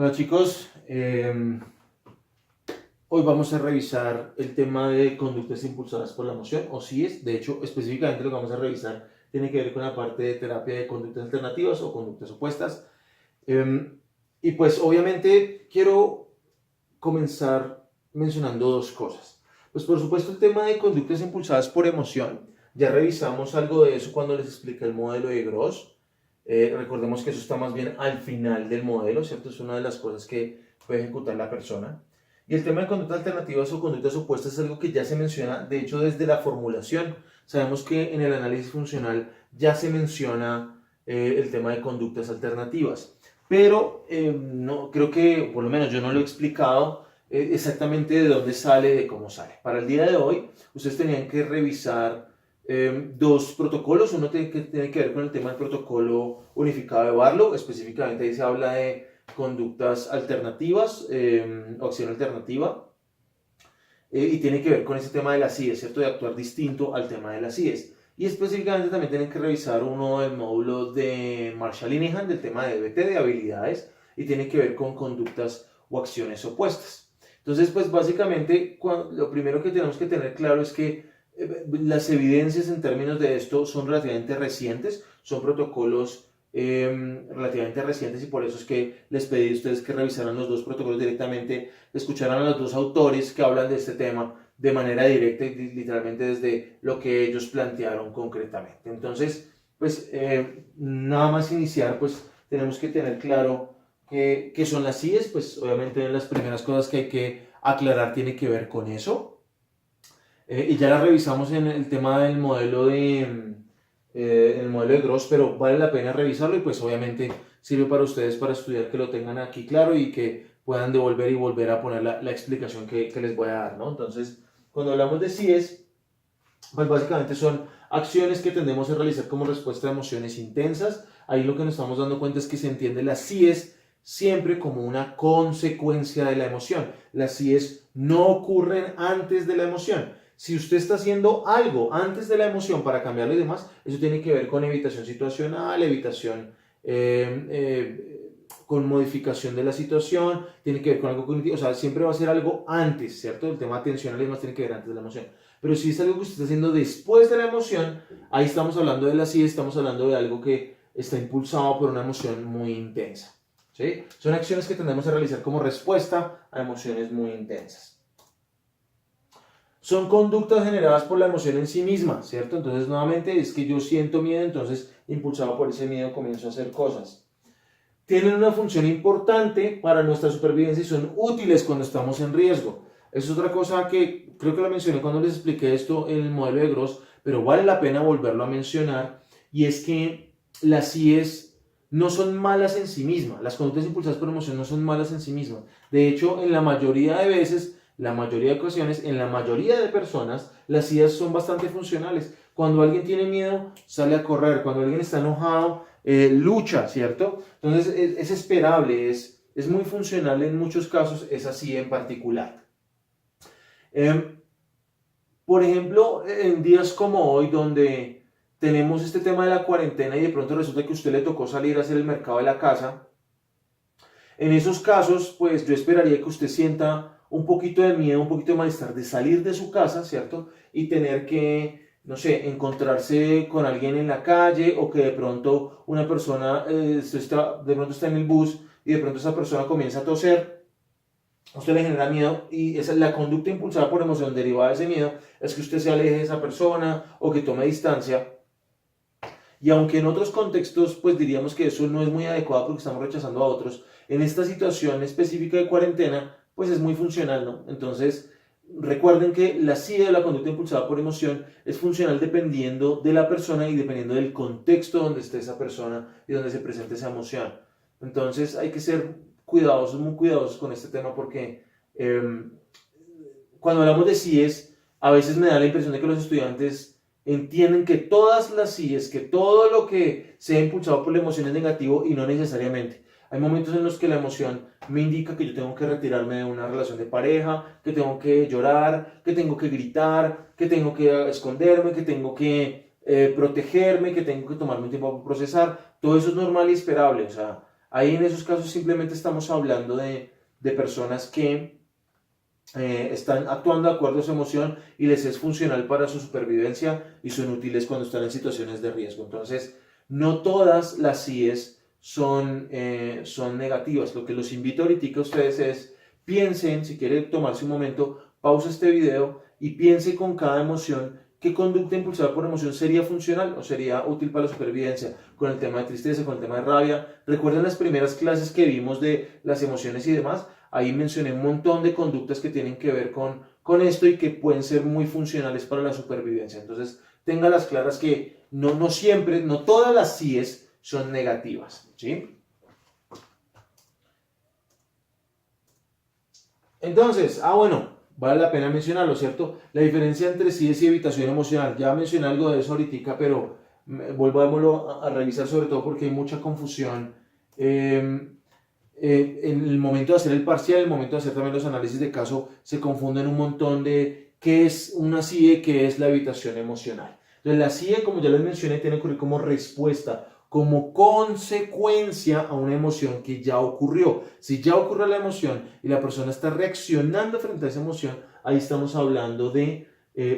Hola chicos, hoy vamos a revisar el tema de conductas impulsadas por la emoción, o CIES. De hecho, específicamente lo que vamos a revisar tiene que ver con la parte de terapia de conductas alternativas o conductas opuestas. Y pues obviamente quiero comenzar mencionando dos cosas. Pues por supuesto el tema de conductas impulsadas por emoción. Ya revisamos algo de eso cuando les expliqué el modelo de Gross. Recordemos que eso está más bien al final del modelo, ¿cierto? Es una de las cosas que puede ejecutar la persona. Y el tema de conductas alternativas o conductas opuestas es algo que ya se menciona, de hecho, desde la formulación. Sabemos que en el análisis funcional ya se menciona el tema de conductas alternativas. Pero no, creo que, por lo menos yo no lo he explicado exactamente de dónde sale, de cómo sale. Para el día de hoy, ustedes tenían que revisar dos protocolos. Uno tiene que ver con el tema del protocolo unificado de Barlow. Específicamente ahí se habla de conductas alternativas o acción alternativa. Y tiene que ver con ese tema de las CIES, ¿cierto? De actuar distinto al tema de las CIES. Y específicamente también tienen que revisar uno del módulo de Marshall-Linehan del tema de DBT, de habilidades, y tiene que ver con conductas o acciones opuestas. Entonces, pues básicamente lo primero que tenemos que tener claro es que las evidencias en términos de esto son relativamente recientes, son protocolos relativamente recientes, y por eso es que les pedí a ustedes que revisaran los dos protocolos directamente, escucharan a los dos autores que hablan de este tema de manera directa y literalmente desde lo que ellos plantearon concretamente. Entonces, pues nada más iniciar, pues tenemos que tener claro qué son las CIES. Pues obviamente las primeras cosas que hay que aclarar tiene que ver con eso. Y ya la revisamos en el tema del modelo el modelo de Gross, pero vale la pena revisarlo y pues obviamente sirve para ustedes para estudiar, que lo tengan aquí claro y que puedan devolver y volver a poner la explicación que les voy a dar, ¿no? Entonces, cuando hablamos de CIES, pues básicamente son acciones que tendemos a realizar como respuesta a emociones intensas. Ahí lo que nos estamos dando cuenta es que se entiende las CIES siempre como una consecuencia de la emoción. Las CIES no ocurren antes de la emoción. Si usted está haciendo algo antes de la emoción para cambiarlo y demás, eso tiene que ver con evitación situacional, evitación con modificación de la situación, tiene que ver con algo cognitivo, o sea, siempre va a ser algo antes, ¿cierto? El tema atencional y demás tiene que ver antes de la emoción. Pero si es algo que usted está haciendo después de la emoción, ahí estamos hablando de la sí, estamos hablando de algo que está impulsado por una emoción muy intensa, ¿sí? Son acciones que tendemos a realizar como respuesta a emociones muy intensas. Son conductas generadas por la emoción en sí misma, ¿cierto? Entonces, nuevamente, es que yo siento miedo, entonces, impulsado por ese miedo, comienzo a hacer cosas. Tienen una función importante para nuestra supervivencia y son útiles cuando estamos en riesgo. Eso es otra cosa que creo que la mencioné cuando les expliqué esto en el modelo de Gross, pero vale la pena volverlo a mencionar, y es que las CIES no son malas en sí mismas. Las conductas impulsadas por emoción no son malas en sí mismas. De hecho, en la mayoría de veces, la mayoría de ocasiones, en la mayoría de personas, las CIES son bastante funcionales. Cuando alguien tiene miedo, sale a correr. Cuando alguien está enojado, lucha, ¿cierto? Entonces es esperable, es muy funcional en muchos casos, es así en particular. Por ejemplo, en días como hoy, donde tenemos este tema de la cuarentena y de pronto resulta que a usted le tocó salir a hacer el mercado de la casa, en esos casos, pues yo esperaría que usted sienta un poquito de miedo, un poquito de malestar de salir de su casa, ¿cierto? Y tener que, no sé, encontrarse con alguien en la calle, o que de pronto una persona de pronto está en el bus y de pronto esa persona comienza a toser. A usted le genera miedo, y esa, la conducta impulsada por emoción derivada de ese miedo es que usted se aleje de esa persona o que tome distancia. Y aunque en otros contextos pues diríamos que eso no es muy adecuado porque estamos rechazando a otros, en esta situación específica de cuarentena pues es muy funcional, ¿no? Entonces recuerden que la CIE de la conducta impulsada por emoción es funcional dependiendo de la persona y dependiendo del contexto donde esté esa persona y donde se presente esa emoción. Entonces hay que ser cuidadosos, muy cuidadosos con este tema, porque cuando hablamos de CIEs, a veces me da la impresión de que los estudiantes entienden que todas las CIEs, que todo lo que sea impulsado por la emoción es negativo, y no necesariamente. Hay momentos en los que la emoción me indica que yo tengo que retirarme de una relación de pareja, que tengo que llorar, que tengo que gritar, que tengo que esconderme, que tengo que protegerme, que tengo que tomarme un tiempo para procesar. Todo eso es normal y esperable. O sea, Ahí en esos casos simplemente estamos hablando de personas que están actuando de acuerdo a su emoción y les es funcional para su supervivencia y son útiles cuando están en situaciones de riesgo. Entonces, no todas las CIEs son negativas. Lo que los invito ahorita a ustedes es, piensen, si quieren tomarse un momento, pausa este video y piense con cada emoción qué conducta impulsada por emoción sería funcional o sería útil para la supervivencia, con el tema de tristeza, con el tema de rabia. ¿Recuerdan las primeras clases que vimos de las emociones y demás? Ahí mencioné un montón de conductas que tienen que ver con esto y que pueden ser muy funcionales para la supervivencia. Entonces, ténganlas claras que no siempre, no todas las CIEs son negativas, ¿sí? Entonces, bueno, vale la pena mencionarlo, ¿cierto? La diferencia entre CIEs y evitación emocional. Ya mencioné algo de eso ahorita, pero volvámoslo a revisar sobre todo porque hay mucha confusión. En el momento de hacer el parcial, en el momento de hacer también los análisis de caso, se confunden un montón de qué es una CIE, qué es la evitación emocional. Entonces, la CIE, como ya les mencioné, tiene que ocurrir como respuesta, como consecuencia a una emoción que ya ocurrió. Si ya ocurrió la emoción y la persona está reaccionando frente a esa emoción, ahí estamos hablando de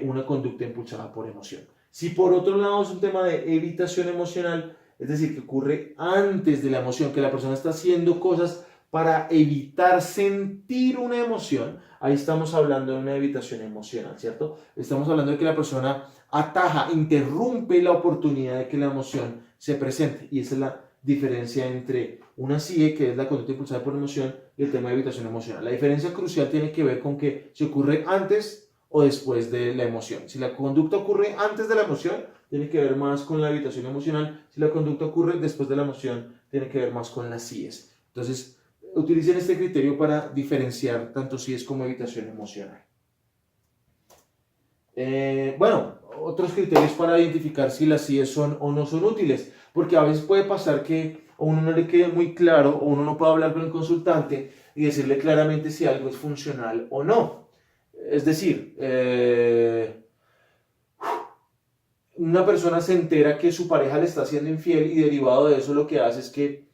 una conducta impulsada por emoción. Si por otro lado es un tema de evitación emocional, es decir, que ocurre antes de la emoción, que la persona está haciendo cosas para evitar sentir una emoción, ahí estamos hablando de una evitación emocional, ¿cierto? Estamos hablando de que la persona ataja, interrumpe la oportunidad de que la emoción se presente. Y esa es la diferencia entre una CIE, que es la conducta impulsada por emoción, y el tema de evitación emocional. La diferencia crucial tiene que ver con que si ocurre antes o después de la emoción. Si la conducta ocurre antes de la emoción, tiene que ver más con la evitación emocional. Si la conducta ocurre después de la emoción, tiene que ver más con las CIEs. Entonces, utilicen este criterio para diferenciar tanto CIEs como evitación emocional. Bueno, otros criterios para identificar si las CIEs son o no son útiles, porque a veces puede pasar que a uno no le quede muy claro o uno no puede hablar con el consultante y decirle claramente si algo es funcional o no. Es decir, una persona se entera que su pareja le está siendo infiel y derivado de eso lo que hace es que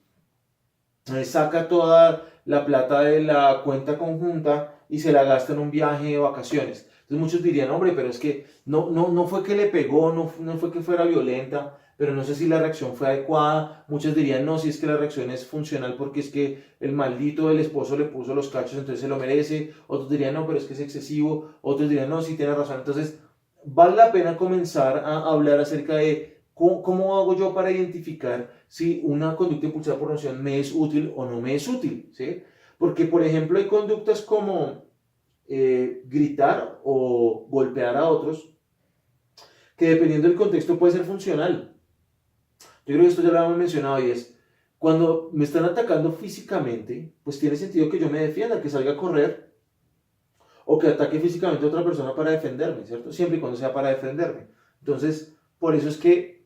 saca toda la plata de la cuenta conjunta y se la gasta en un viaje de vacaciones. Entonces muchos dirían, hombre, pero es que no fue que le pegó, no fue que fuera violenta, pero no sé si la reacción fue adecuada. Muchos dirían, no, si es que la reacción es funcional porque es que el maldito del esposo le puso los cachos, entonces se lo merece. Otros dirían, no, pero es que es excesivo. Otros dirían, no, sí tiene razón. Entonces, vale la pena comenzar a hablar acerca de cómo hago yo para identificar si una conducta impulsada por emoción me es útil o no me es útil, ¿sí? Porque, por ejemplo, hay conductas como gritar o golpear a otros que dependiendo del contexto puede ser funcional. Yo creo que esto ya lo hemos mencionado y es, cuando me están atacando físicamente, pues tiene sentido que yo me defienda, que salga a correr o que ataque físicamente a otra persona para defenderme, ¿cierto? Siempre y cuando sea para defenderme. Entonces, por eso es que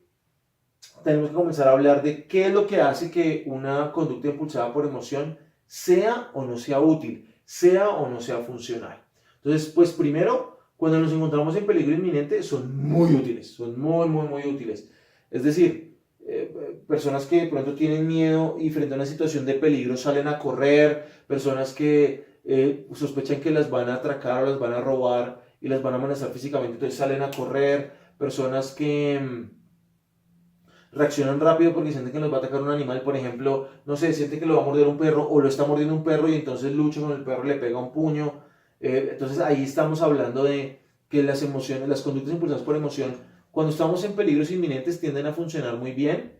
tenemos que comenzar a hablar de qué es lo que hace que una conducta impulsada por emoción sea o no sea útil, sea o no sea funcional. Entonces, pues primero, cuando nos encontramos en peligro inminente, son muy útiles, son muy útiles. Es decir, personas que de pronto tienen miedo y frente a una situación de peligro salen a correr, personas que sospechan que las van a atracar o las van a robar y las van a amenazar físicamente, entonces salen a correr, personas que reaccionan rápido porque sienten que los va a atacar un animal, por ejemplo, no sé, siente que lo va a morder un perro o lo está mordiendo un perro y entonces lucha con el perro, le pega un puño. Entonces ahí estamos hablando de que las emociones, las conductas impulsadas por emoción, cuando estamos en peligros inminentes tienden a funcionar muy bien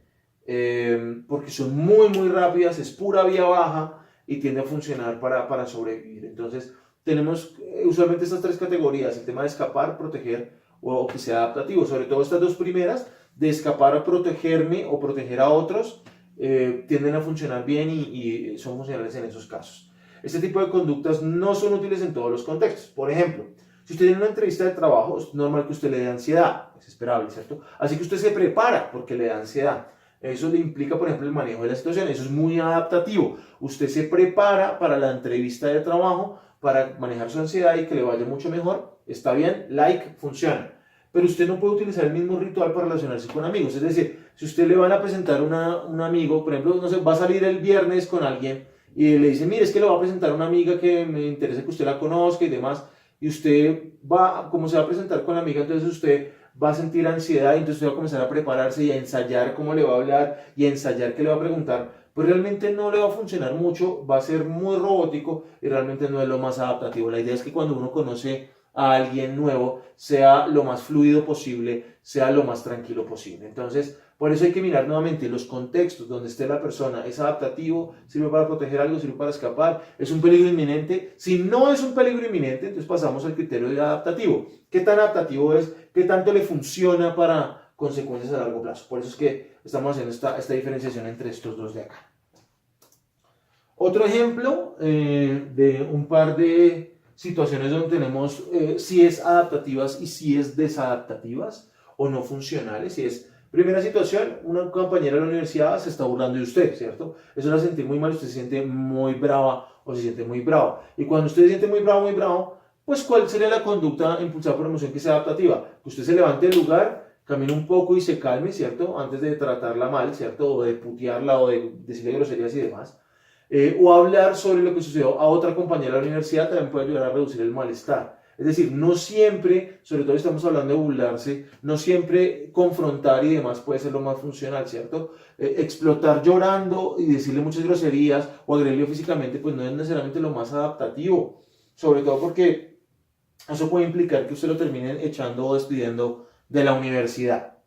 porque son muy rápidas, es pura vía baja y tiende a funcionar para sobrevivir. Entonces tenemos usualmente estas tres categorías, el tema de escapar, proteger o que sea adaptativo, sobre todo estas dos primeras, de escapar a protegerme o proteger a otros, tienden a funcionar bien y son funcionales en esos casos. Este tipo de conductas no son útiles en todos los contextos. Por ejemplo, si usted tiene una entrevista de trabajo, es normal que usted le dé ansiedad, es esperable, ¿cierto? Así que usted se prepara porque le da ansiedad. Eso le implica, por ejemplo, el manejo de la situación, eso es muy adaptativo. Usted se prepara para la entrevista de trabajo, para manejar su ansiedad y que le vaya mucho mejor. Está bien, like, funciona. Pero usted no puede utilizar el mismo ritual para relacionarse con amigos. Es decir, si usted le van a presentar un amigo, por ejemplo, no sé, va a salir el viernes con alguien y le dice, mire, es que le va a presentar una amiga que me interesa que usted la conozca y demás, y usted va, como se va a presentar con la amiga, entonces usted va a sentir ansiedad y entonces usted va a comenzar a prepararse y a ensayar cómo le va a hablar y a ensayar qué le va a preguntar, pues realmente no le va a funcionar mucho, va a ser muy robótico y realmente no es lo más adaptativo. La idea es que cuando uno conoce a alguien nuevo sea lo más fluido posible, sea lo más tranquilo posible. Entonces, por eso hay que mirar nuevamente los contextos donde esté la persona. ¿Es adaptativo? ¿Sirve para proteger algo? ¿Sirve para escapar? ¿Es un peligro inminente? Si no es un peligro inminente, entonces pasamos al criterio de adaptativo. ¿Qué tan adaptativo es? ¿Qué tanto le funciona para consecuencias a largo plazo? Por eso es que estamos haciendo esta diferenciación entre estos dos de acá. Otro ejemplo de un par de situaciones donde tenemos si es adaptativas y si es desadaptativas o no funcionales. Si es primera situación, una compañera de la universidad se está burlando de usted, ¿cierto? Eso la hace sentir muy mal, usted se siente muy brava o se siente muy bravo. Y cuando usted se siente muy bravo, pues ¿cuál sería la conducta impulsada por emoción que sea adaptativa? Que usted se levante del lugar, camine un poco y se calme, ¿cierto? Antes de tratarla mal, ¿cierto? O de putearla o de decirle groserías y demás. O hablar sobre lo que sucedió a otra compañera de la universidad también puede ayudar a reducir el malestar. Es decir, no siempre, sobre todo si estamos hablando de burlarse, no siempre confrontar y demás puede ser lo más funcional, ¿cierto? Explotar llorando y decirle muchas groserías o agredirle físicamente, pues no es necesariamente lo más adaptativo. Sobre todo porque eso puede implicar que usted lo terminen echando o despidiendo de la universidad.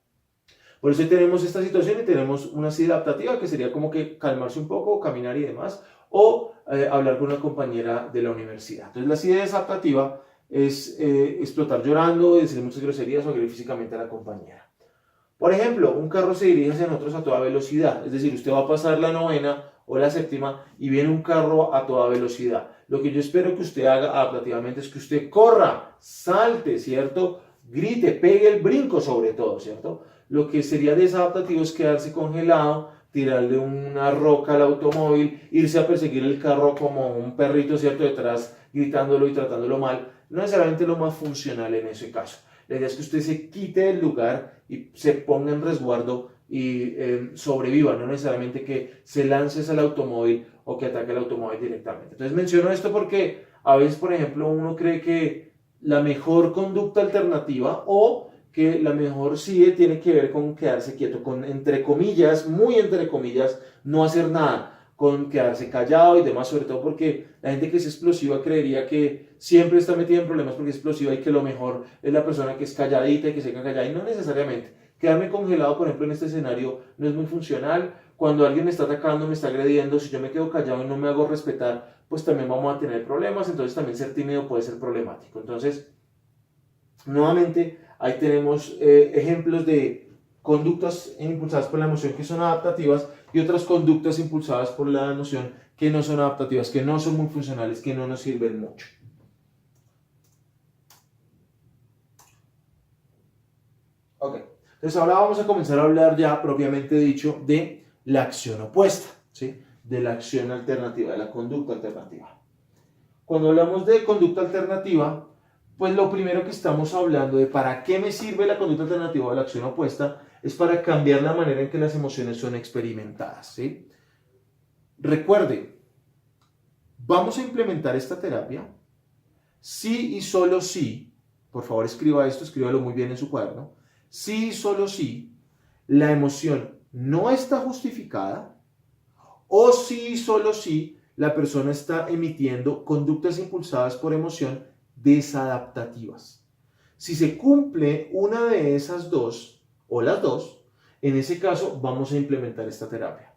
Por eso tenemos esta situación y tenemos una sida adaptativa que sería como que calmarse un poco, caminar y demás, o hablar con una compañera de la universidad. Entonces la sida adaptativa es explotar llorando, decir muchas groserías o agredir físicamente a la compañera. Por ejemplo, un carro se dirige hacia nosotros a toda velocidad, es decir, usted va a pasar la novena o la séptima y viene un carro a toda velocidad. Lo que yo espero que usted haga adaptativamente es que usted corra, salte, ¿cierto? Grite, pegue el brinco sobre todo, ¿cierto? Lo que sería desadaptativo es quedarse congelado, tirarle una roca al automóvil, irse a perseguir el carro como un perrito, ¿cierto? Detrás, gritándolo y tratándolo mal. No necesariamente lo más funcional en ese caso. La idea es que usted se quite del lugar y se ponga en resguardo y sobreviva, no necesariamente que se lance al automóvil o que ataque al automóvil directamente. Entonces menciono esto porque a veces, por ejemplo, uno cree que la mejor conducta alternativa o que la mejor CIE tiene que ver con quedarse quieto, con entre comillas, muy entre comillas, no hacer nada, con quedarse callado y demás, sobre todo porque la gente que es explosiva creería que siempre está metida en problemas porque es explosiva y que lo mejor es la persona que es calladita y que se queda callada, y no necesariamente. Quedarme congelado, por ejemplo, en este escenario no es muy funcional. Cuando alguien me está atacando, me está agrediendo, si yo me quedo callado y no me hago respetar, pues también vamos a tener problemas, entonces también ser tímido puede ser problemático. Entonces, nuevamente, ahí tenemos ejemplos de conductas impulsadas por la emoción que son adaptativas y otras conductas impulsadas por la emoción que no son adaptativas, que no son muy funcionales, que no nos sirven mucho. Ok, entonces ahora vamos a comenzar a hablar ya propiamente dicho de la acción opuesta, ¿sí? De la acción alternativa, de la conducta alternativa. Cuando hablamos de conducta alternativa, pues lo primero que estamos hablando de para qué me sirve la conducta alternativa o la acción opuesta es para cambiar la manera en que las emociones son experimentadas, ¿sí? Recuerde, vamos a implementar esta terapia si y solo si, por favor escriba esto, escríbalo muy bien en su cuaderno, si y solo si la emoción no está justificada o si y solo si la persona está emitiendo conductas impulsadas por emoción desadaptativas. Si se cumple una de esas dos o las dos, en ese caso vamos a implementar esta terapia.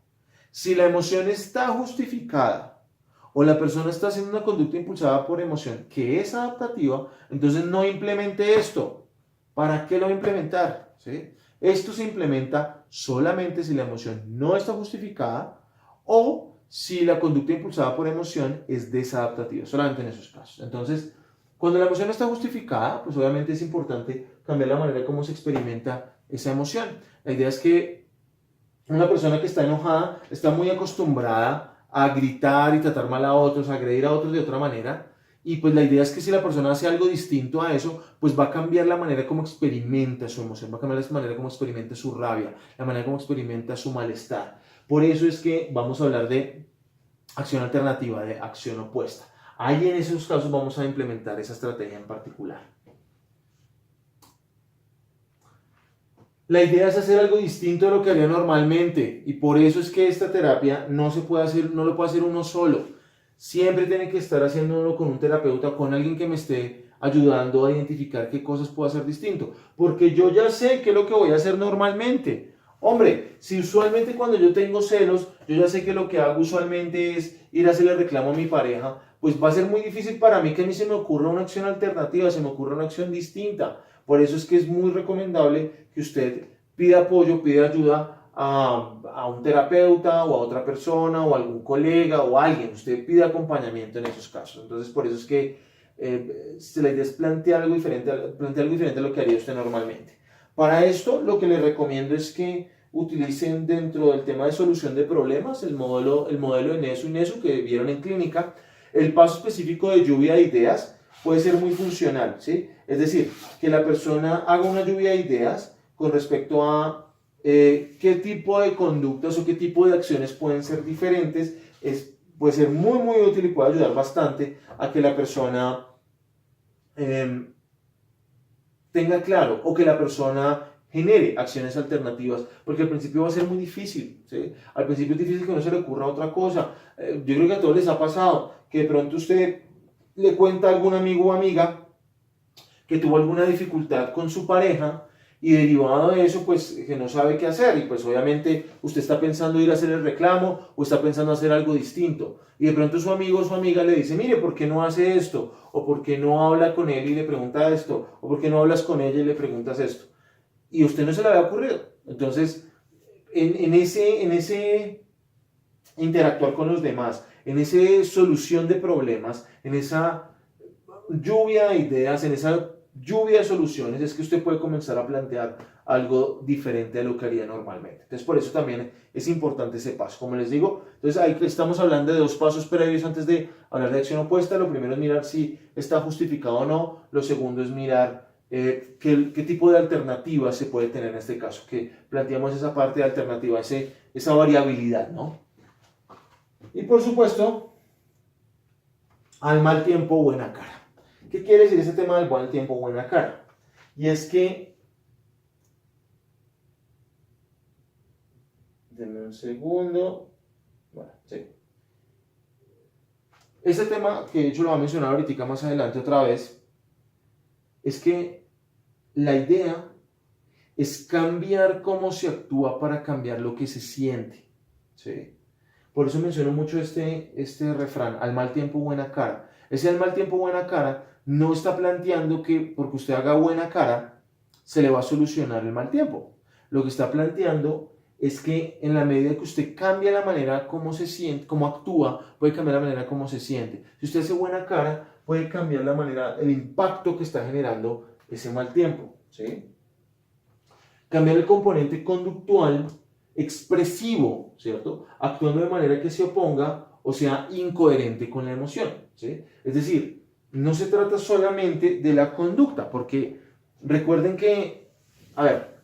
Si la emoción está justificada o la persona está haciendo una conducta impulsada por emoción que es adaptativa, entonces no implemente esto. ¿Para qué lo va a implementar? ¿Sí? Esto se implementa solamente si la emoción no está justificada o si la conducta impulsada por emoción es desadaptativa, solamente en esos casos. Entonces, cuando la emoción no está justificada, pues obviamente es importante cambiar la manera como se experimenta esa emoción. La idea es que una persona que está enojada está muy acostumbrada a gritar y tratar mal a otros, a agredir a otros de otra manera, y pues la idea es que si la persona hace algo distinto a eso, pues va a cambiar la manera como experimenta su emoción, va a cambiar la manera como experimenta su rabia, la manera como experimenta su malestar. Por eso es que vamos a hablar de acción alternativa, de acción opuesta. Ahí en esos casos vamos a implementar esa estrategia en particular. La idea es hacer algo distinto de lo que haría normalmente y por eso es que esta terapia no se puede hacer, no lo puede hacer uno solo. Siempre tiene que estar haciéndolo con un terapeuta, con alguien que me esté ayudando a identificar qué cosas puedo hacer distinto, porque yo ya sé qué es lo que voy a hacer normalmente. Hombre, si usualmente cuando yo tengo celos, yo ya sé que lo que hago usualmente es ir a hacerle reclamo a mi pareja, pues va a ser muy difícil para mí que a mí se me ocurra una acción alternativa, se me ocurra una acción distinta. Por eso es que es muy recomendable que usted pida apoyo, pida ayuda a un terapeuta o a otra persona o a algún colega o a alguien. Usted pide acompañamiento en esos casos. Entonces, por eso es que la idea es plantear algo diferente a lo que haría usted normalmente. Para esto, lo que les recomiendo es que utilicen dentro del tema de solución de problemas el modelo de Nesu y Nesu que vieron en clínica. El paso específico de lluvia de ideas puede ser muy funcional, ¿sí? Es decir, que la persona haga una lluvia de ideas con respecto a qué tipo de conductas o qué tipo de acciones pueden ser diferentes. Puede ser muy, muy útil y puede ayudar bastante a que la persona tenga claro o que la persona genere acciones alternativas, porque al principio va a ser muy difícil, ¿sí? Al principio es difícil que no se le ocurra otra cosa. Yo creo que a todos les ha pasado que de pronto usted le cuenta a algún amigo o amiga que tuvo alguna dificultad con su pareja y derivado de eso, pues que no sabe qué hacer y pues obviamente usted está pensando ir a hacer el reclamo o está pensando hacer algo distinto y de pronto su amigo o su amiga le dice, mire, ¿por qué no hace esto? O ¿por qué no habla con él y le pregunta esto? O ¿por qué no hablas con ella y le preguntas esto? Y a usted no se le había ocurrido. Entonces, en ese interactuar con los demás, en esa solución de problemas, en esa lluvia de ideas, en esa lluvia de soluciones, es que usted puede comenzar a plantear algo diferente a lo que haría normalmente. Entonces, por eso también es importante ese paso. Como les digo, entonces ahí estamos hablando de dos pasos previos antes de hablar de acción opuesta. Lo primero es mirar si está justificado o no. Lo segundo es mirar qué tipo de alternativas se puede tener en este caso, que planteamos esa parte de alternativa, esa variabilidad, ¿no? Y por supuesto, al mal tiempo, buena cara. ¿Qué quiere decir ese tema del buen tiempo, buena cara? Y es que, denme un segundo, bueno, sí. Ese tema, que de hecho lo voy a mencionar ahorita más adelante otra vez, es que la idea es cambiar cómo se actúa para cambiar lo que se siente, ¿sí? Por eso menciono mucho este refrán, al mal tiempo, buena cara. Ese al mal tiempo, buena cara no está planteando que porque usted haga buena cara se le va a solucionar el mal tiempo. Lo que está planteando es que en la medida que usted cambia la manera como se siente, como actúa, puede cambiar la manera como se siente. Si usted hace buena cara, puede cambiar la manera, el impacto que está generando ese mal tiempo, ¿sí? Cambiar el componente conductual expresivo, ¿cierto? Actuando de manera que se oponga o sea incoherente con la emoción, ¿sí? Es decir, no se trata solamente de la conducta, porque recuerden que, a ver,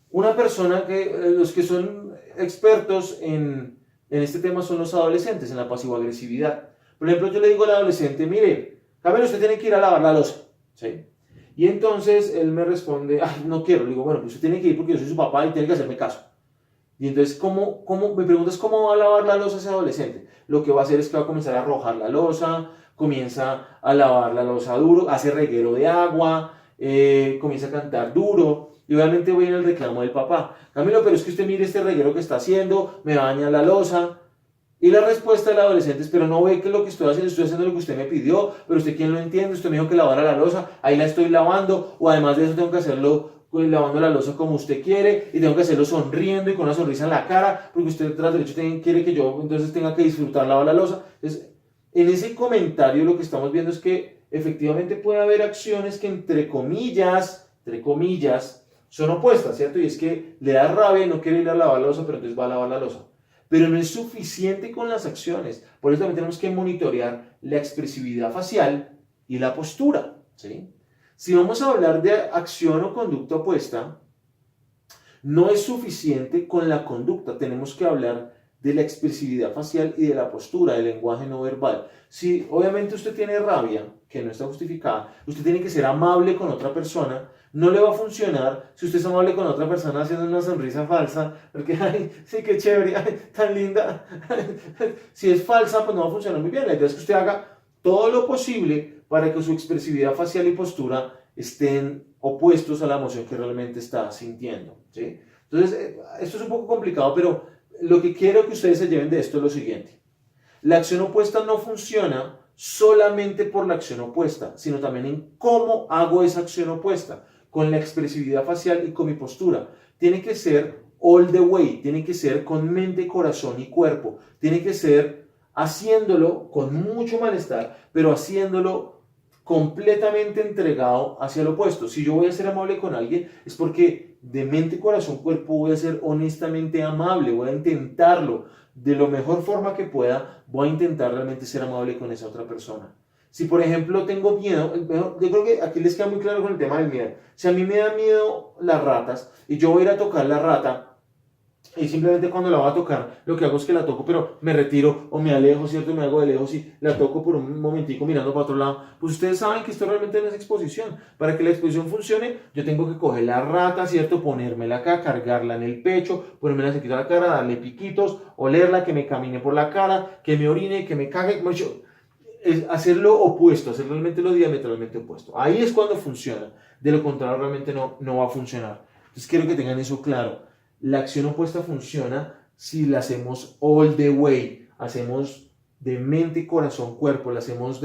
una persona los que son expertos en este tema son los adolescentes, en la pasivo-agresividad. Por ejemplo, yo le digo al adolescente, mire, Camilo, usted tiene que ir a lavar la loza, ¿sí? Y entonces él me responde, ay, no quiero. Le digo, bueno, pues usted tiene que ir porque yo soy su papá y tiene que hacerme caso. Y entonces, me preguntas cómo va a lavar la loza ese adolescente. Lo que va a hacer es que va a comenzar a arrojar la loza, comienza a lavar la loza duro, hace reguero de agua, comienza a cantar duro. Y obviamente viene el reclamo del papá. Camilo, pero es que usted mire este reguero que está haciendo, me baña la loza. Y la respuesta del adolescente es, pero no ve que lo que estoy haciendo lo que usted me pidió, pero usted quién lo entiende, usted me dijo que lavara la loza, ahí la estoy lavando, o además de eso tengo que hacerlo lavando la loza como usted quiere, y tengo que hacerlo sonriendo y con una sonrisa en la cara, porque usted tras derecho quiere que yo entonces tenga que disfrutar lavar la loza. Entonces, en ese comentario lo que estamos viendo es que efectivamente puede haber acciones que entre comillas, son opuestas, ¿cierto? Y es que le da rabia y no quiere ir a lavar la loza, pero entonces va a lavar la loza. pero no es suficiente con las acciones. Por eso también tenemos que monitorear la expresividad facial y la postura, ¿sí? Si vamos a hablar de acción o conducta opuesta, no es suficiente con la conducta, tenemos que hablar de la expresividad facial y de la postura, del lenguaje no verbal. Si obviamente usted tiene rabia, que no está justificada, usted tiene que ser amable con otra persona. No le va a funcionar si usted es amable con otra persona haciendo una sonrisa falsa, porque, ay, sí, qué chévere, ay, tan linda. Si es falsa, pues no va a funcionar muy bien. La idea es que usted haga todo lo posible para que su expresividad facial y postura estén opuestos a la emoción que realmente está sintiendo, ¿sí? Entonces, esto es un poco complicado, pero lo que quiero que ustedes se lleven de esto es lo siguiente. La acción opuesta no funciona solamente por la acción opuesta, sino también en cómo hago esa acción opuesta, con la expresividad facial y con mi postura. Tiene que ser all the way, tiene que ser con mente, corazón y cuerpo. Tiene que ser haciéndolo con mucho malestar, pero haciéndolo completamente entregado hacia lo opuesto. Si yo voy a ser amable con alguien, es porque de mente, corazón, cuerpo voy a ser honestamente amable, voy a intentarlo de la mejor forma que pueda, voy a intentar realmente ser amable con esa otra persona. Si por ejemplo tengo miedo, yo creo que aquí les queda muy claro con el tema del miedo. Si a mí me da miedo las ratas y yo voy a ir a tocar la rata, y simplemente cuando la voy a tocar, lo que hago es que la toco, pero me retiro o me alejo, ¿cierto? Me hago de lejos y la toco por un momentico mirando para otro lado. Pues ustedes saben que esto realmente no es exposición. Para que la exposición funcione, yo tengo que coger la rata, ¿cierto? Ponérmela acá, cargarla en el pecho, ponérmela cerquita a la cara, darle piquitos, olerla, que me camine por la cara, que me orine, que me cague. Es hacer lo opuesto, hacer realmente lo diametralmente opuesto. Ahí es cuando funciona. De lo contrario, realmente no va a funcionar. Entonces quiero que tengan eso claro. La acción opuesta funciona si la hacemos all the way, hacemos de mente, corazón, cuerpo, la hacemos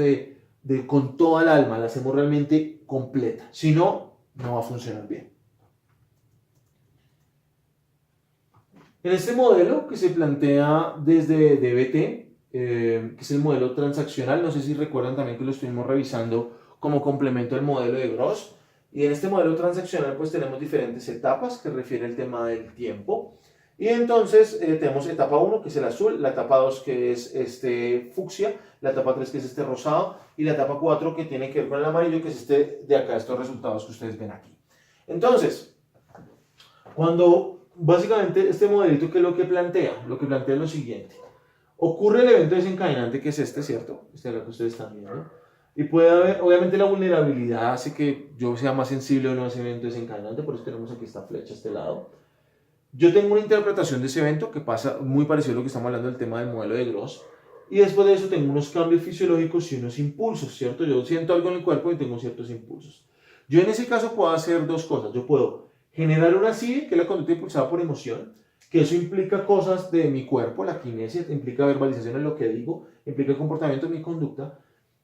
con toda el alma, la hacemos realmente completa. Si no, no va a funcionar bien. En este modelo que se plantea desde DBT, que es el modelo transaccional, no sé si recuerdan también que lo estuvimos revisando como complemento al modelo de Gross. Y en este modelo transaccional pues tenemos diferentes etapas que refiere el tema del tiempo. Y entonces tenemos etapa 1 que es el azul, la etapa 2 que es este fucsia, la etapa 3 que es este rosado y la etapa 4 que tiene que ver con el amarillo que es este de acá, estos resultados que ustedes ven aquí. Entonces, cuando básicamente este modelito que es lo que plantea es lo siguiente. Ocurre el evento desencadenante que es este, ¿cierto? Este es lo que ustedes están viendo. Y puede haber, obviamente la vulnerabilidad hace que yo sea más sensible o no a ese evento desencadenante, por eso tenemos aquí esta flecha a este lado. Yo tengo una interpretación de ese evento que pasa muy parecido a lo que estamos hablando del tema del modelo de Gross. Y después de eso tengo unos cambios fisiológicos y unos impulsos, ¿cierto? Yo siento algo en el cuerpo y tengo ciertos impulsos. Yo en ese caso puedo hacer dos cosas. Yo puedo generar una CIE, que es la conducta impulsada por emoción, que eso implica cosas de mi cuerpo, la kinesia, implica verbalización en lo que digo, implica el comportamiento de mi conducta.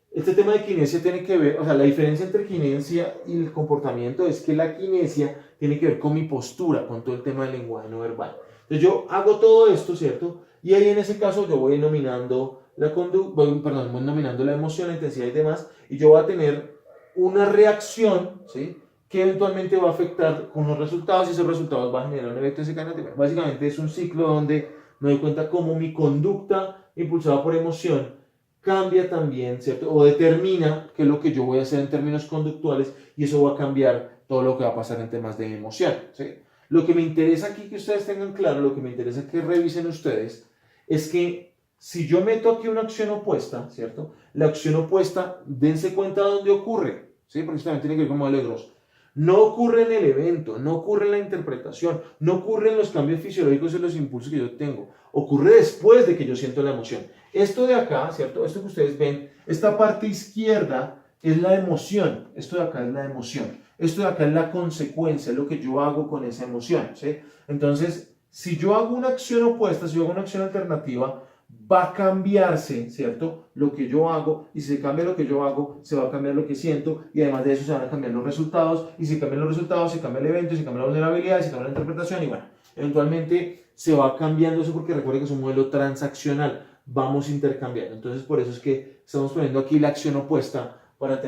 Este tema de kinesia tiene que ver, o sea, la diferencia entre kinesia y el comportamiento es que la kinesia tiene que ver con mi postura, con todo el tema del lenguaje no verbal. Entonces yo hago todo esto, ¿cierto? Y ahí en ese caso yo voy nominando voy nominando la emoción, la intensidad y demás, y yo voy a tener una reacción, ¿sí? Que eventualmente va a afectar unos resultados y esos resultados van a generar un efecto desencadenante. Básicamente es un ciclo donde me doy cuenta cómo mi conducta impulsada por emoción cambia también, ¿cierto? O determina qué es lo que yo voy a hacer en términos conductuales y eso va a cambiar todo lo que va a pasar en temas de emoción, ¿sí? Lo que me interesa aquí que ustedes tengan claro, lo que me interesa que revisen ustedes, es que si yo meto aquí una acción opuesta, ¿cierto? La acción opuesta, dense cuenta de dónde ocurre, ¿sí? Porque esto también tiene que ver con modelo de Gross. No ocurre en el evento, no ocurre en la interpretación, no ocurre en los cambios fisiológicos y los impulsos que yo tengo. Ocurre después de que yo siento la emoción. Esto de acá, ¿cierto? Esto que ustedes ven, esta parte izquierda es la emoción. Esto de acá es la emoción. Esto de acá es la consecuencia, es lo que yo hago con esa emoción, ¿sí? Entonces, si yo hago una acción opuesta, si yo hago una acción alternativa, va a cambiarse, ¿cierto? Lo que yo hago, y si se cambia lo que yo hago, se va a cambiar lo que siento, y además de eso se van a cambiar los resultados, y si cambian los resultados, se cambia el evento, se cambia la vulnerabilidad, se cambia la interpretación, y bueno, eventualmente se va cambiando eso porque recuerden que es un modelo transaccional, vamos intercambiando. Entonces por eso es que estamos poniendo aquí la acción opuesta para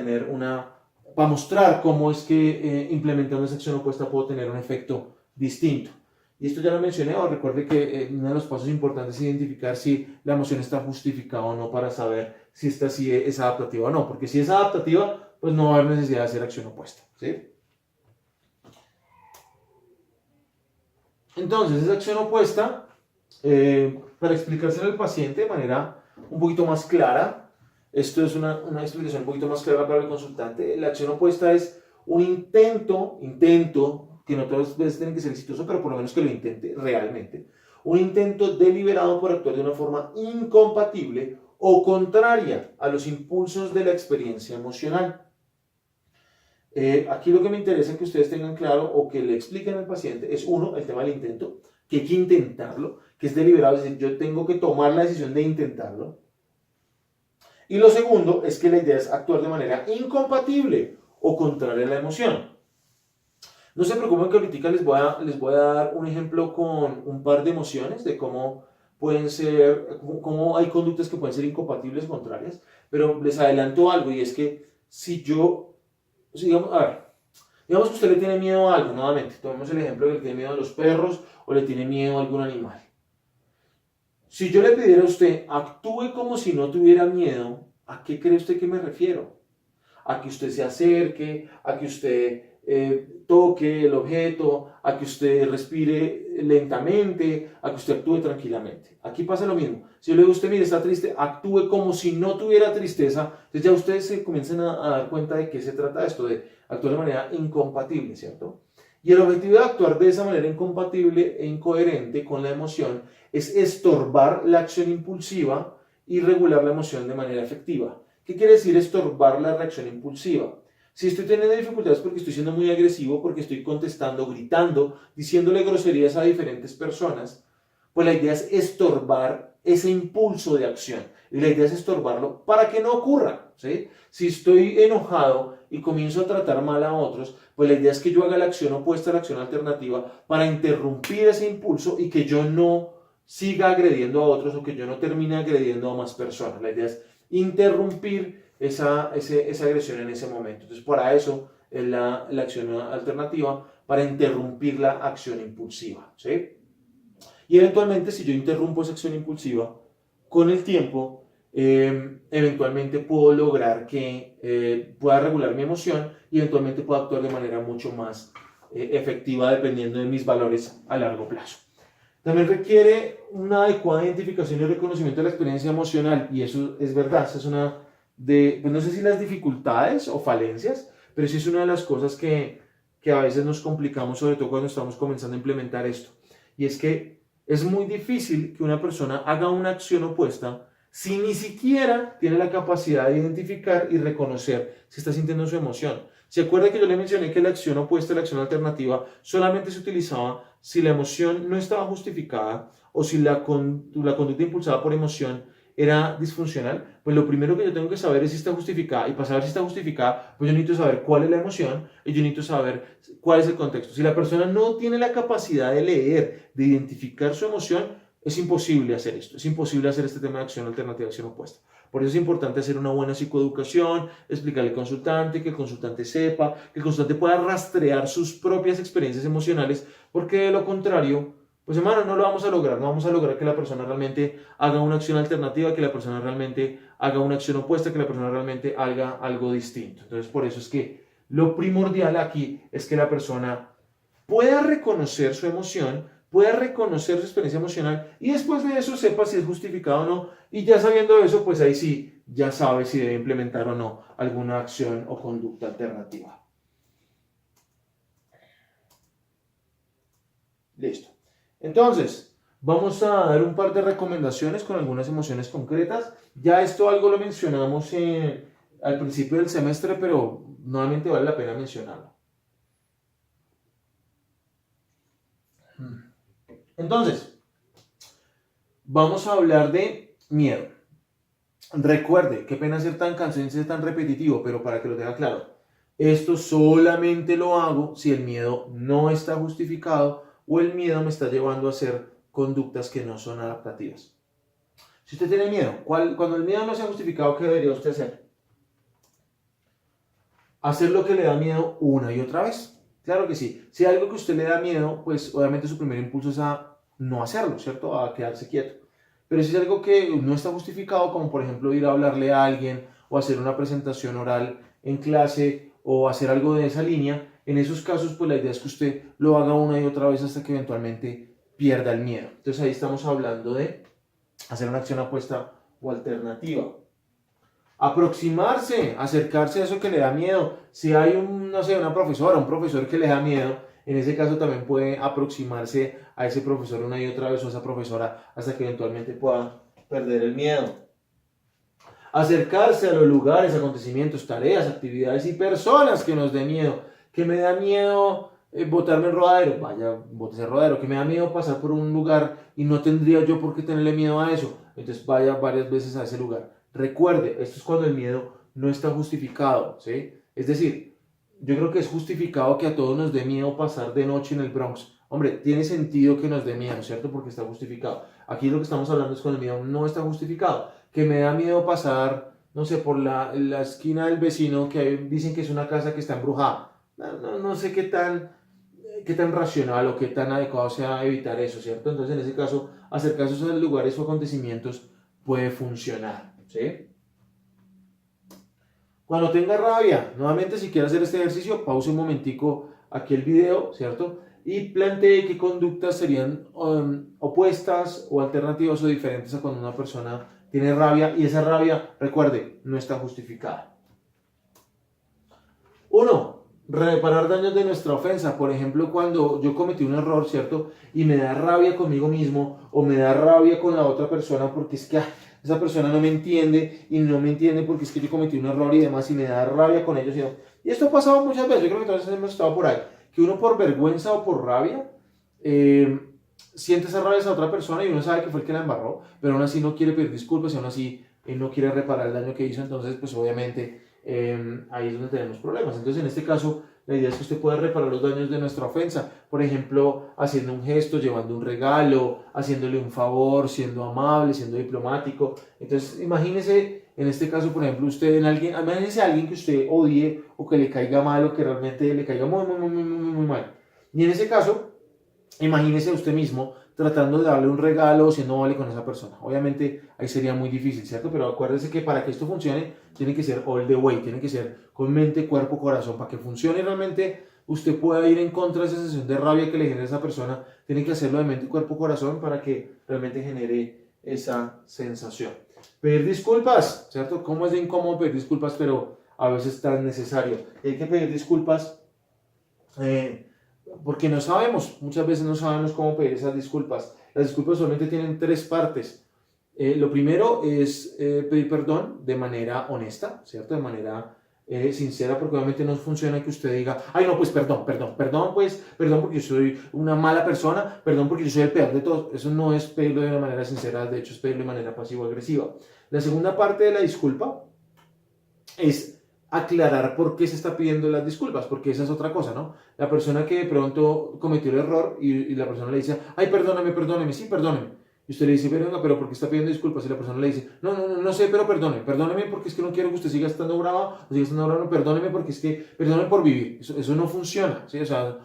mostrar cómo es que implementando esa acción opuesta puedo tener un efecto distinto. Y esto ya lo mencioné, o recuerde que uno de los pasos importantes es identificar si la emoción está justificada o no para saber si esta sí es adaptativa o no. Porque si es adaptativa, pues no va a haber necesidad de hacer acción opuesta, ¿sí? Entonces, esa acción opuesta, para explicárselo al paciente de manera un poquito más clara, esto es una explicación un poquito más clara para el consultante. La acción opuesta es un intento, que no todas las veces tiene que ser exitoso, pero por lo menos que lo intente realmente. Un intento deliberado por actuar de una forma incompatible o contraria a los impulsos de la experiencia emocional. Aquí lo que me interesa que ustedes tengan claro o que le expliquen al paciente es, uno, el tema del intento, que hay que intentarlo, que es deliberado, es decir, yo tengo que tomar la decisión de intentarlo. Y lo segundo es que la idea es actuar de manera incompatible o contraria a la emoción. No se preocupen que ahorita les voy a dar un ejemplo con un par de emociones de cómo pueden ser, cómo hay conductas que pueden ser incompatibles o contrarias, pero les adelanto algo y es que si yo, digamos, a ver, digamos que usted le tiene miedo a algo, nuevamente, tomemos el ejemplo de que le tiene miedo a los perros o le tiene miedo a algún animal. Si yo le pidiera a usted, actúe como si no tuviera miedo, ¿a qué cree usted que me refiero? A que usted se acerque, a que usted toque el objeto, a que usted respire lentamente, a que usted actúe tranquilamente. Aquí pasa lo mismo. Si yo le digo a usted, mire, está triste, actúe como si no tuviera tristeza, entonces ya ustedes se comienzan a dar cuenta de qué se trata esto, de actuar de manera incompatible, ¿cierto? Y el objetivo de actuar de esa manera incompatible e incoherente con la emoción es estorbar la acción impulsiva y regular la emoción de manera efectiva. ¿Qué quiere decir estorbar la reacción impulsiva? Si estoy teniendo dificultades porque estoy siendo muy agresivo, porque estoy contestando, gritando, diciéndole groserías a diferentes personas, pues la idea es estorbar ese impulso de acción. Y la idea es estorbarlo para que no ocurra, ¿sí? Si estoy enojado y comienzo a tratar mal a otros, pues la idea es que yo haga la acción opuesta a la acción alternativa para interrumpir ese impulso y que yo no siga agrediendo a otros o que yo no termine agrediendo a más personas. La idea es interrumpir esa agresión en ese momento. Entonces, para eso es la acción alternativa, para interrumpir la acción impulsiva, ¿sí? Y eventualmente, si yo interrumpo esa acción impulsiva, con el tiempo, eventualmente puedo lograr que pueda regular mi emoción y eventualmente pueda actuar de manera mucho más efectiva dependiendo de mis valores a largo plazo. También requiere una adecuada identificación y reconocimiento de la experiencia emocional, y eso es verdad, esa es una de, pues no sé si las dificultades o falencias, pero sí es una de las cosas que a veces nos complicamos, sobre todo cuando estamos comenzando a implementar esto, y es que es muy difícil que una persona haga una acción opuesta si ni siquiera tiene la capacidad de identificar y reconocer si está sintiendo su emoción. ¿Se acuerda que yo le mencioné que la acción opuesta a la acción alternativa solamente se utilizaba si la emoción no estaba justificada o si la conducta impulsada por emoción era disfuncional? Pues lo primero que yo tengo que saber es si está justificada, y para saber si está justificada, pues yo necesito saber cuál es la emoción y yo necesito saber cuál es el contexto. Si la persona no tiene la capacidad de leer, de identificar su emoción, es imposible hacer esto, es imposible hacer este tema de acción alternativa, acción opuesta. Por eso es importante hacer una buena psicoeducación, explicarle al consultante, que el consultante sepa, que el consultante pueda rastrear sus propias experiencias emocionales, porque de lo contrario, pues hermano, no lo vamos a lograr, no vamos a lograr que la persona realmente haga una acción alternativa, que la persona realmente haga una acción opuesta, que la persona realmente haga algo distinto. Entonces, por eso es que lo primordial aquí es que la persona pueda reconocer su emoción, pueda reconocer su experiencia emocional y después de eso sepa si es justificado o no, y ya sabiendo eso, pues ahí sí, ya sabe si debe implementar o no alguna acción o conducta alternativa. Listo. Entonces, vamos a dar un par de recomendaciones con algunas emociones concretas. Ya esto algo lo mencionamos al principio del semestre, pero nuevamente vale la pena mencionarlo. Entonces, vamos a hablar de miedo. Recuerde, qué pena ser tan cansado y ser tan repetitivo, pero para que lo tenga claro, esto solamente lo hago si el miedo no está justificado o el miedo me está llevando a hacer conductas que no son adaptativas. Si usted tiene miedo, cuando el miedo no sea justificado, ¿qué debería usted hacer? Hacer lo que le da miedo una y otra vez. Claro que sí. Si hay algo que a usted le da miedo, pues obviamente su primer impulso es a no hacerlo, ¿cierto? A quedarse quieto. Pero si es algo que no está justificado, como por ejemplo ir a hablarle a alguien o hacer una presentación oral en clase o hacer algo de esa línea, en esos casos pues la idea es que usted lo haga una y otra vez hasta que eventualmente pierda el miedo. Entonces ahí estamos hablando de hacer una acción apuesta o alternativa. Aproximarse, acercarse a eso que le da miedo. Si hay no sé, una profesora, un profesor que le da miedo, en ese caso también puede aproximarse a ese profesor una y otra vez o a esa profesora hasta que eventualmente pueda perder el miedo. Acercarse a los lugares, acontecimientos, tareas, actividades y personas que nos den miedo. Que me da miedo botarme en rodadero, vaya, bótese en rodadero. Que me da miedo pasar por un lugar y no tendría yo por qué tenerle miedo a eso. Entonces vaya varias veces a ese lugar. Recuerde, esto es cuando el miedo no está justificado, ¿sí? Es decir, yo creo que es justificado que a todos nos dé miedo pasar de noche en el Bronx. Hombre, tiene sentido que nos dé miedo, ¿cierto? Porque está justificado. Aquí lo que estamos hablando es cuando el miedo no está justificado. Que me da miedo pasar, no sé, por la esquina del vecino que dicen que es una casa que está embrujada. No sé qué tan racional o qué tan adecuado sea evitar eso, ¿cierto? Entonces, en ese caso, acercarse a esos lugares o acontecimientos puede funcionar, ¿sí? Cuando tenga rabia, nuevamente si quiere hacer este ejercicio, pause un momentico aquí el video, ¿cierto? Y plantee qué conductas serían opuestas o alternativas o diferentes a cuando una persona tiene rabia y esa rabia, recuerde, no está justificada. 1. Reparar daños de nuestra ofensa. Por ejemplo, cuando yo cometí un error, ¿cierto? Y me da rabia conmigo mismo o me da rabia con la otra persona porque es que esa persona no me entiende y no me entiende porque es que yo cometí un error y demás y me da rabia con ellos. Y esto ha pasado muchas veces, yo creo que todos hemos estado por ahí, que uno por vergüenza o por rabia siente esa rabia a esa otra persona y uno sabe que fue el que la embarró, pero aún así no quiere pedir disculpas y aún así no quiere reparar el daño que hizo, entonces pues obviamente ahí es donde tenemos problemas. Entonces en este caso la idea es que usted pueda reparar los daños de nuestra ofensa, por ejemplo haciendo un gesto, llevando un regalo, haciéndole un favor, siendo amable, siendo diplomático. Entonces imagínese en este caso, por ejemplo, usted imagínese a alguien que usted odie o que le caiga mal o que realmente le caiga muy mal. Y en ese caso, imagínese a usted mismo tratando de darle un regalo o siendo amable con esa persona. Obviamente ahí sería muy difícil, ¿cierto? Pero acuérdese que para que esto funcione tiene que ser all the way, tiene que ser con mente, cuerpo, corazón. Para que funcione realmente usted pueda ir en contra de esa sensación de rabia que le genera esa persona, tiene que hacerlo de mente, cuerpo, corazón para que realmente genere esa sensación. Pedir disculpas, ¿cierto? ¿Cómo es de incómodo pedir disculpas, pero a veces es tan necesario? Hay que pedir disculpas porque no sabemos, muchas veces no sabemos cómo pedir esas disculpas. Las disculpas solamente tienen 3 partes. Lo primero es pedir perdón de manera honesta, ¿cierto? De manera sincera, porque obviamente no funciona que usted diga, ay no, pues perdón porque yo soy una mala persona, perdón porque yo soy el peor de todos. Eso no es pedirlo de una manera sincera, de hecho es pedirlo de manera pasivo-agresiva. La segunda parte de la disculpa es aclarar por qué se está pidiendo las disculpas, porque esa es otra cosa, ¿no? La persona que de pronto cometió el error y la persona le dice, ay, perdóneme, sí, perdóneme. Y usted le dice, pero ¿por qué está pidiendo disculpas? Y la persona le dice, no sé, pero perdóneme porque es que no quiero que usted siga estando bravo, o siga estando bravo, perdóneme porque es que, perdóneme por vivir. Eso no funciona, ¿sí? O sea,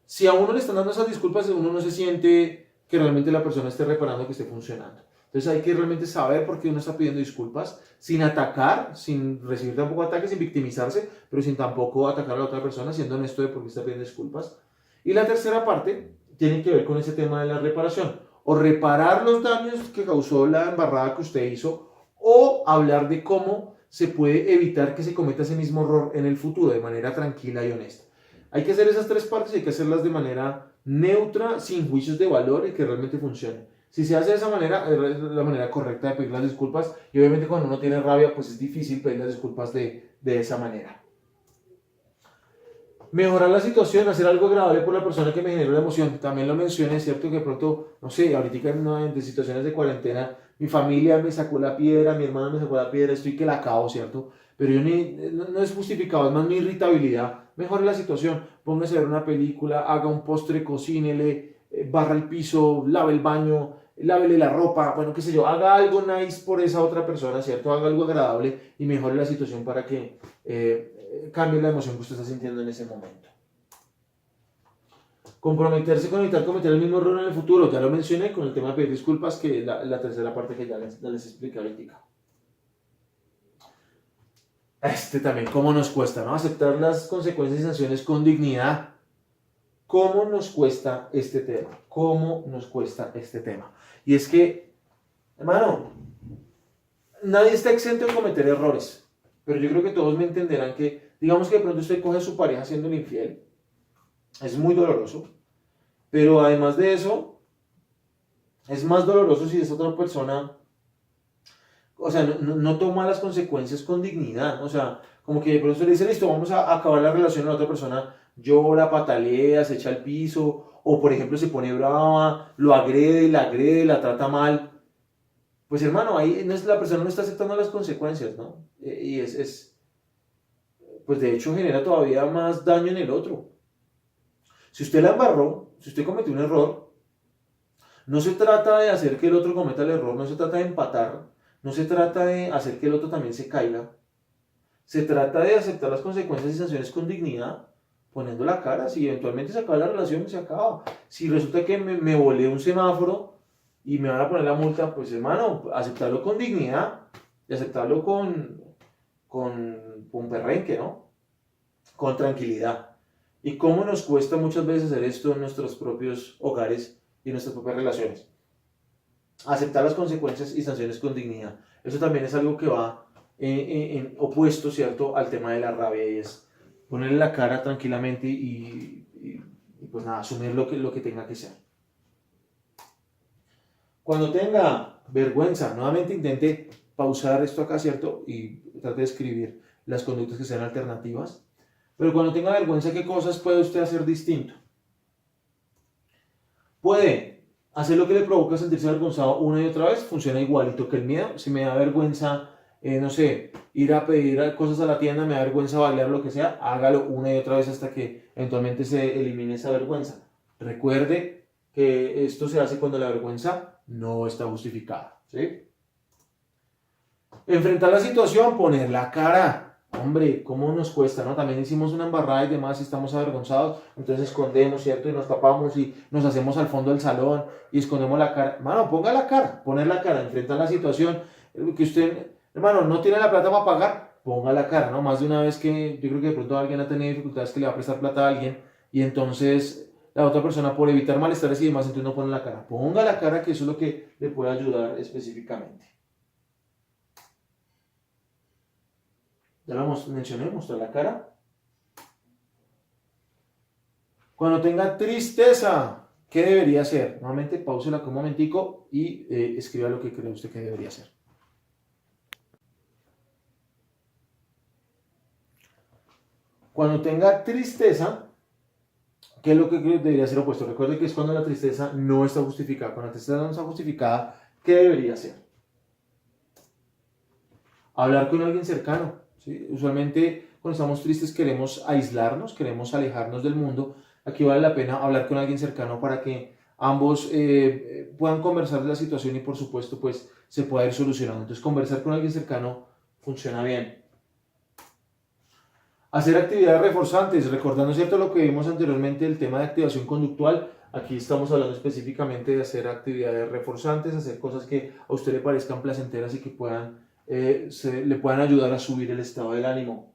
si a uno le están dando esas disculpas, uno no se siente que realmente la persona esté reparando, que esté funcionando. Entonces hay que realmente saber por qué uno está pidiendo disculpas, sin atacar, sin recibir tampoco ataques, sin victimizarse, pero sin tampoco atacar a la otra persona, siendo honesto de por qué está pidiendo disculpas. Y la tercera parte tiene que ver con ese tema de la reparación, o reparar los daños que causó la embarrada que usted hizo, o hablar de cómo se puede evitar que se cometa ese mismo error en el futuro, de manera tranquila y honesta. Hay que hacer esas 3 partes y hay que hacerlas de manera neutra, sin juicios de valor y que realmente funcione. Si se hace de esa manera, es la manera correcta de pedir las disculpas y obviamente cuando uno tiene rabia, pues es difícil pedir las disculpas de esa manera. Mejorar la situación, hacer algo agradable por la persona que me generó la emoción. También lo mencioné, es cierto que de pronto, no sé, ahorita en situaciones de cuarentena, mi familia me sacó la piedra, mi hermana me sacó la piedra, estoy que la acabo, ¿cierto? Pero no es justificado, es más mi irritabilidad. Mejore la situación, póngase a ver una película, haga un postre, cocínele, barra el piso, lave el baño, lávele la ropa, bueno, qué sé yo, haga algo nice por esa otra persona, ¿cierto? Haga algo agradable y mejore la situación para que cambie la emoción que usted está sintiendo en ese momento. Comprometerse con evitar cometer el mismo error en el futuro, ya lo mencioné con el tema de pedir disculpas, que es la tercera parte que ya les expliqué ahorita. También, ¿cómo nos cuesta, no? Aceptar las consecuencias y sanciones con dignidad. ¿Cómo nos cuesta este tema? ¿Cómo nos cuesta este tema? Y es que, hermano, nadie está exento de cometer errores, pero yo creo que todos me entenderán que, digamos que de pronto usted coge a su pareja siendo un infiel, es muy doloroso, pero además de eso, es más doloroso si esa otra persona, o sea, no toma las consecuencias con dignidad, o sea, como que de pronto le dice, listo, vamos a acabar la relación, la otra persona llora, patalea, se echa al piso, o por ejemplo se pone brava, lo agrede, la trata mal. Pues hermano, ahí la persona no está aceptando las consecuencias, ¿no? Y pues de hecho genera todavía más daño en el otro. Si usted la embarró, si usted cometió un error, no se trata de hacer que el otro cometa el error, no se trata de empatar, no se trata de hacer que el otro también se caiga. Se trata de aceptar las consecuencias y sanciones con dignidad, poniendo la cara. Si eventualmente se acaba la relación, se acaba. Si resulta que me volé un semáforo y me van a poner la multa, pues hermano, aceptarlo con dignidad y aceptarlo con perrenque, ¿no? Con tranquilidad. Y cómo nos cuesta muchas veces hacer esto en nuestros propios hogares y en nuestras propias relaciones. Aceptar las consecuencias y sanciones con dignidad. Eso también es algo que va en opuesto, ¿cierto?, al tema de la rabia, y es ponerle la cara tranquilamente y pues nada, asumir lo que tenga que ser. Cuando tenga vergüenza, nuevamente intente pausar esto acá, ¿cierto?, y trate de escribir las conductas que sean alternativas. Pero cuando tenga vergüenza, ¿qué cosas puede usted hacer distinto? Puede hacer lo que le provoca sentirse avergonzado una y otra vez, funciona igualito que el miedo. Si me da vergüenza, no sé, ir a pedir cosas a la tienda, me da vergüenza bailar, lo que sea, hágalo una y otra vez hasta que eventualmente se elimine esa vergüenza. Recuerde que esto se hace cuando la vergüenza no está justificada, ¿sí? Enfrentar la situación, poner la cara. Hombre, ¿cómo nos cuesta, no? También hicimos una embarrada y demás y estamos avergonzados, entonces escondemos, ¿cierto? Y nos tapamos y nos hacemos al fondo del salón y escondemos la cara. Hermano, ponga la cara, poner la cara, enfrentar la situación. Que usted, hermano, no tiene la plata para pagar, ponga la cara, ¿no? Más de una vez que yo creo que de pronto alguien ha tenido dificultades que le va a prestar plata a alguien y entonces la otra persona, por evitar malestares y demás, entonces no pone la cara. Ponga la cara, que eso es lo que le puede ayudar específicamente. Ya lo mencioné, mostrar la cara. Cuando tenga tristeza, ¿qué debería hacer? Nuevamente, pausela un momentico y escriba lo que cree usted que debería hacer. Cuando tenga tristeza, ¿qué es lo que debería ser opuesto? Recuerde que es cuando la tristeza no está justificada. Cuando la tristeza no está justificada, ¿qué debería hacer? Hablar con alguien cercano, ¿sí? Usualmente cuando estamos tristes queremos aislarnos, queremos alejarnos del mundo. Aquí vale la pena hablar con alguien cercano para que ambos puedan conversar de la situación y por supuesto pues se pueda ir solucionando. Entonces conversar con alguien cercano funciona bien. Hacer actividades reforzantes, recordando, ¿cierto?, lo que vimos anteriormente, el tema de activación conductual. Aquí estamos hablando específicamente de hacer actividades reforzantes, hacer cosas que a usted le parezcan placenteras y que le puedan ayudar a subir el estado del ánimo.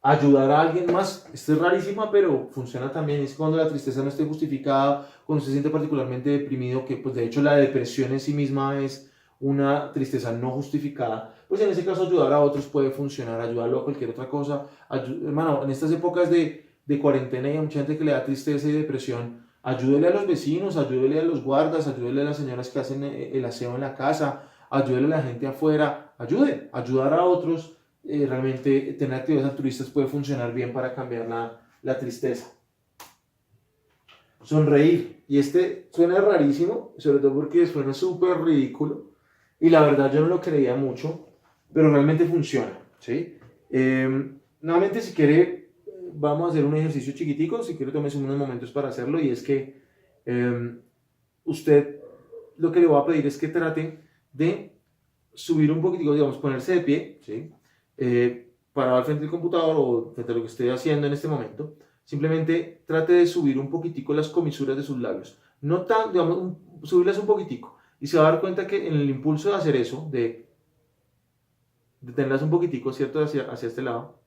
Ayudar a alguien más, esto es rarísima, pero funciona también. Es cuando la tristeza no esté justificada, cuando se siente particularmente deprimido, que pues de hecho la depresión en sí misma es una tristeza no justificada, pues en ese caso ayudar a otros puede funcionar, ayudarlo a cualquier otra cosa. Hermano, en estas épocas de cuarentena y a mucha gente que le da tristeza y depresión, ayúdele a los vecinos, ayúdele a los guardas, ayúdele a las señoras que hacen el aseo en la casa, ayúdele a la gente afuera, ayudar a otros. Realmente tener actividades altruistas puede funcionar bien para cambiar la tristeza. Sonreír, y suena rarísimo, sobre todo porque suena súper ridículo, y la verdad yo no lo creía mucho, pero realmente funciona, ¿sí? Nuevamente, si quiere, vamos a hacer un ejercicio chiquitico, si quiere tómese unos momentos para hacerlo, y es que usted, lo que le voy a pedir es que trate de subir un poquitico, digamos, ponerse de pie, ¿sí? parado al frente del computador o frente a lo que esté haciendo en este momento, simplemente trate de subir un poquitico las comisuras de sus labios. No tan, digamos, subirlas un poquitico. Y se va a dar cuenta que en el impulso de hacer eso, de tenerlas un poquitico, ¿cierto? Hacia este lado,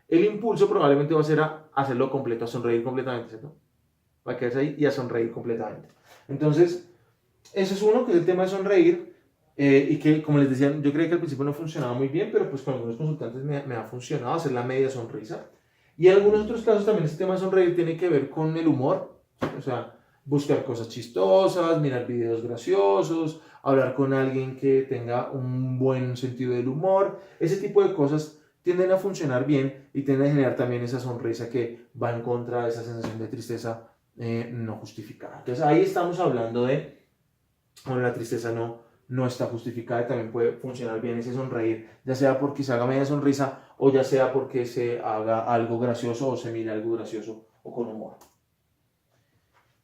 el impulso probablemente va a ser a hacerlo completo, a sonreír completamente, ¿cierto? Va a quedarse ahí y a sonreír completamente. Entonces, eso es uno, que es el tema de sonreír. Y que, como les decía, yo creía que al principio no funcionaba muy bien, pero pues con algunos consultantes me ha funcionado hacer la media sonrisa. Y en algunos otros casos también este tema de sonreír tiene que ver con el humor, ¿sí? O sea, buscar cosas chistosas, mirar videos graciosos, hablar con alguien que tenga un buen sentido del humor. Ese tipo de cosas tienden a funcionar bien y tienden a generar también esa sonrisa que va en contra de esa sensación de tristeza no justificada. Entonces ahí estamos hablando de, bueno, la tristeza no está justificada y también puede funcionar bien ese sonreír, ya sea porque se haga media sonrisa o ya sea porque se haga algo gracioso o se mire algo gracioso o con humor.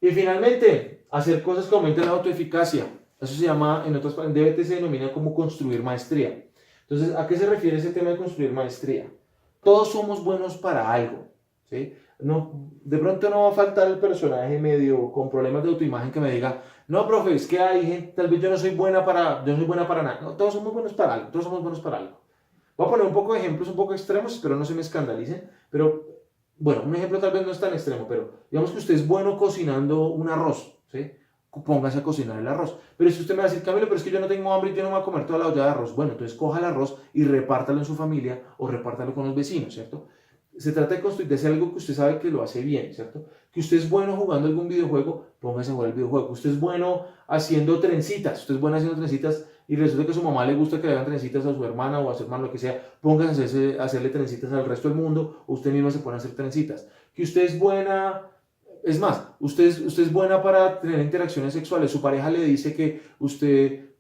Y finalmente, hacer cosas que aumenten la autoeficacia. Eso se llama, en otras palabras, en DBT se denomina como construir maestría. Entonces, ¿a qué se refiere ese tema de construir maestría? Todos somos buenos para algo, ¿sí? No, de pronto no va a faltar el personaje medio con problemas de autoimagen que me diga, no, profe, es que hay gente, tal vez yo no soy buena para nada. No, todos somos buenos para algo, todos somos buenos para algo. Voy a poner un poco de ejemplos un poco extremos, espero no se me escandalicen, pero bueno, un ejemplo tal vez no es tan extremo, pero digamos que usted es bueno cocinando un arroz, ¿sí? Póngase a cocinar el arroz. Pero si usted me va a decir, Camilo, pero es que yo no tengo hambre y yo no me voy a comer toda la olla de arroz. Bueno, entonces coja el arroz y repártalo en su familia o repártalo con los vecinos, ¿cierto? Se trata de construir, de hacer algo que usted sabe que lo hace bien, ¿cierto? Que usted es bueno jugando algún videojuego, póngase a jugar el videojuego. Usted es bueno haciendo trencitas, usted es bueno haciendo trencitas y resulta que a su mamá le gusta que le hagan trencitas a su hermana o a su hermano, lo que sea, póngase a hacerle trencitas al resto del mundo, o usted mismo se pone a hacer trencitas. Que usted es buena, es más, usted es buena para tener interacciones sexuales, su pareja le dice que usted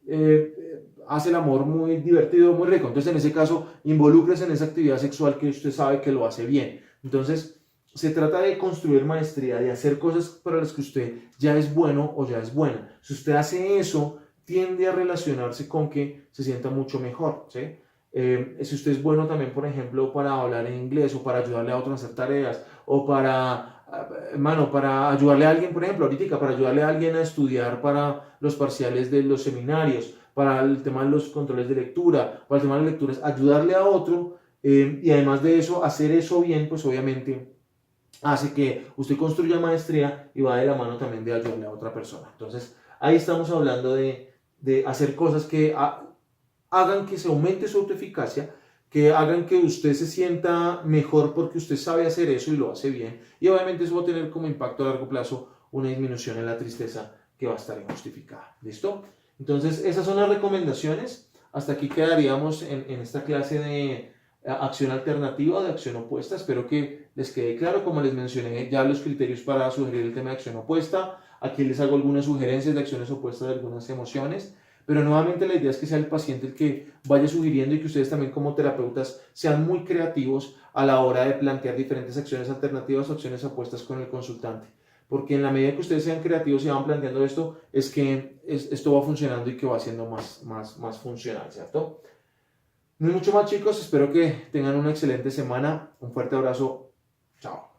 hace el amor muy divertido, muy rico, entonces en ese caso, involúcrese en esa actividad sexual que usted sabe que lo hace bien. Entonces, se trata de construir maestría, de hacer cosas para las que usted ya es bueno o ya es buena. Si usted hace eso, tiende a relacionarse con que se sienta mucho mejor, ¿sí? Si usted es bueno también, por ejemplo, para hablar en inglés o para ayudarle a otros a hacer tareas o para ayudarle a alguien, por ejemplo, ahorita, para ayudarle a alguien a estudiar para los parciales de los seminarios, para el tema de los controles de lectura, para el tema de las lecturas, ayudarle a otro y además de eso, hacer eso bien, pues obviamente hace que usted construya maestría y va de la mano también de ayudarle a otra persona. Entonces, ahí estamos hablando de hacer cosas que hagan que se aumente su autoeficacia, que hagan que usted se sienta mejor porque usted sabe hacer eso y lo hace bien. Y obviamente eso va a tener como impacto a largo plazo una disminución en la tristeza que va a estar injustificada. ¿Listo? Entonces, esas son las recomendaciones. Hasta aquí quedaríamos en esta clase de acción alternativa o de acción opuesta. Espero que les quede claro. Como les mencioné ya los criterios para sugerir el tema de acción opuesta. Aquí les hago algunas sugerencias de acciones opuestas de algunas emociones. Pero nuevamente la idea es que sea el paciente el que vaya sugiriendo y que ustedes también como terapeutas sean muy creativos a la hora de plantear diferentes acciones alternativas o acciones opuestas con el consultante. Porque en la medida que ustedes sean creativos y van planteando esto, es que esto va funcionando y que va siendo más funcional, ¿cierto? No hay mucho más, chicos. Espero que tengan una excelente semana. Un fuerte abrazo. Chao.